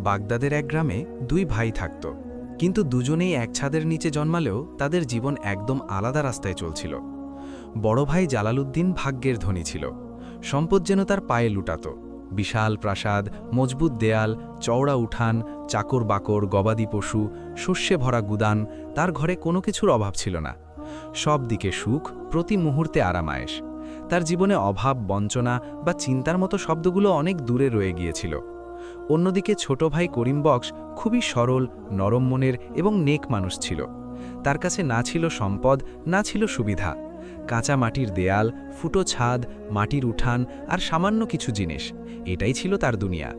বাগদাদের এক গ্রামে দুই ভাই থাকত, কিন্তু দুজনেই এক ছাদের নিচে জন্মালেও তাদের জীবন একদম আলাদা রাস্তায় চলছিল। বড় ভাই জালালউদ্দিন ভাগ্যের ধনী ছিল। সম্পদ যেন তার পায়ে লুটাত। বিশাল প্রাসাদ, মজবুত দেয়াল, চওড়া উঠান, চাকর বাকর, গবাদি পশু, শস্যে ভরা গুদান, তার ঘরে কোনো কিছুর অভাব ছিল না। সব দিকে সুখ, প্রতি মুহূর্তে আরামায়েশ। তার জীবনে অভাব, বঞ্চনা বা চিন্তার মতো শব্দগুলো অনেক দূরে রয়ে গিয়েছিল। অন্যদিকে ছোট ভাই করিম বক্স খুবই সরল, নরম মনের এবং নেক মানুষ ছিল। তার কাছে না ছিল সম্পদ, না ছিল সুবিধা। কাঁচা মাটির দেয়াল, ফুটো ছাদ, মাটির উঠান আর সামান্য কিছু জিনিস, এটাই ছিল তার দুনিয়া।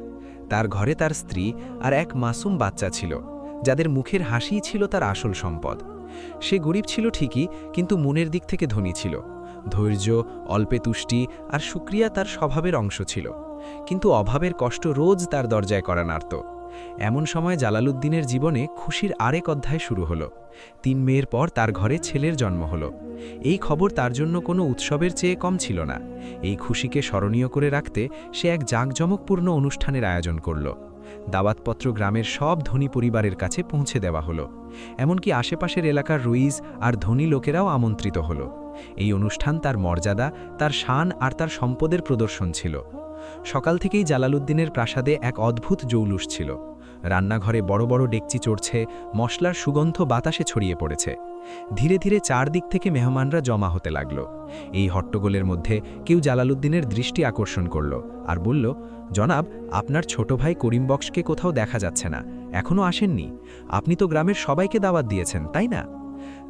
তার ঘরে তার স্ত্রী আর এক মাসুম বাচ্চা ছিল, যাদের মুখের হাসিই ছিল তার আসল সম্পদ। সে গরিব ছিল ঠিকই, কিন্তু মনের দিক থেকে ধনী ছিল। ধৈর্য, অল্পে তুষ্টি আর শুকরিয়া তার স্বভাবের অংশ ছিল। কিন্তু অভাবের কষ্ট রোজ তার দরজায় করা নাড়ত। এমন সময় জালালউদ্দিনের জীবনে খুশির আরেক অধ্যায় শুরু হলো। 3 মেয়ের পর তার ঘরে ছেলের জন্ম হলো। এই খবর তার জন্য কোনো উৎসবের চেয়ে কম ছিল না। এই খুশিকে স্মরণীয় করে রাখতে সে এক জাঁকজমকপূর্ণ অনুষ্ঠানের আয়োজন করল। দাওয়াতপত্র গ্রামের সব ধনী পরিবারের কাছে পৌঁছে দেওয়া হলো। এমনকি আশেপাশের এলাকার রইস আর ধনী লোকেরাও আমন্ত্রিত হলো। এই অনুষ্ঠান তার মর্যাদা, তার শান আর তার সম্পদের প্রদর্শন ছিল। সকাল থেকেই জালালউদ্দিনের প্রাসাদে এক অদ্ভুত জৌলুস ছিল। রান্নাঘরে বড় বড় ডেকচি চড়ছে, মশলার সুগন্ধ বাতাসে ছড়িয়ে পড়েছে। ধীরে ধীরে চারদিক থেকে মেহমানরা জমা হতে লাগল। এই হট্টগোলের মধ্যে কেউ জালালউদ্দিনের দৃষ্টি আকর্ষণ করল আর বলল, জনাব, আপনার ছোট ভাই করিম বক্সকে কোথাও দেখা যাচ্ছে না, এখনও আসেননি। আপনি তো গ্রামের সবাইকে দাওয়াত দিয়েছেন, তাই না?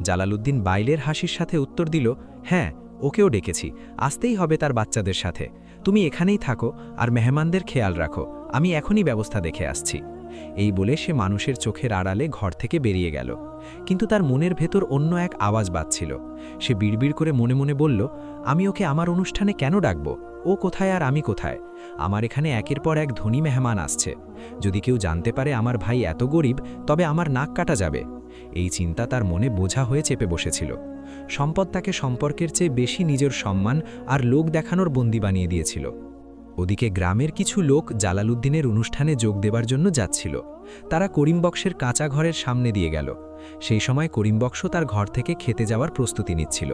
জালালউদ্দিন বাইলের হাসির সাথে উত্তর দিল, হ্যাঁ, ওকেও ডেকেছি, আসতেই হবে তার বাচ্চাদের সাথে। তুমি এখানেই থাকো আর মেহমানদের খেয়াল রাখো, আমি এখনই ব্যবস্থা দেখে আসছি। এই বলে সে মানুষের চোখের আড়ালে ঘর থেকে বেরিয়ে গেল। কিন্তু তার মনের ভেতর অন্য এক আওয়াজ বাজছিল। সে বিড়বিড় করে মনে মনে বলল, আমি ওকে আমার অনুষ্ঠানে কেন ডাকব? ও কোথায় আর আমি কোথায়? আমার এখানে একের পর এক ধনী মেহমান আসছে। যদি কেউ জানতে পারে আমার ভাই এত গরিব, তবে আমার নাক কাটা যাবে। এই চিন্তা তার মনে বোঝা হয়ে চেপে বসেছিল। সম্পদ তাকে সম্পর্কের চেয়ে বেশি নিজের সম্মান আর লোক দেখানোর বন্দী বানিয়ে দিয়েছিল। ওদিকে গ্রামের কিছু লোক জালালউদ্দিনের অনুষ্ঠানে যোগ দেবার জন্য যাচ্ছিল। তারা করিম বক্সের কাঁচা ঘরের সামনে দিয়ে গেল। সেই সময় করিম বক্স তার ঘর থেকে খেতে যাওয়ার প্রস্তুতি নিচ্ছিল।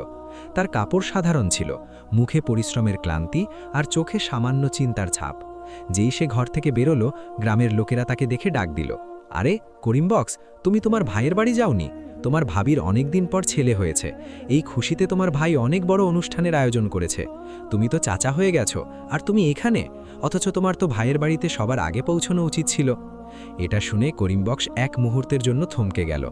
তার কাপড় সাধারণ ছিল, মুখে পরিশ্রমের ক্লান্তি আর চোখে সামান্য চিন্তার ছাপ। যেই সে ঘর থেকে বেরোলো, গ্রামের লোকেরা তাকে দেখে ডাক দিল, আরে করিম বক্স, তুমি তোমার ভাইয়ের বাড়ি যাওনি? তোমার ভাবির অনেক দিন পর ছেলে হয়েছে। এই খুশিতে তোমার ভাই অনেক বড় অনুষ্ঠানের আয়োজন করেছে। তুমি তো চাচা হয়ে গেছো, আর তুমি এখানে? অথচ তোমার তো ভাইয়ের বাড়িতে সবার আগে পৌঁছানো উচিত ছিল। এটা শুনে করিম বক্স এক মুহূর্তের জন্য থমকে গেল।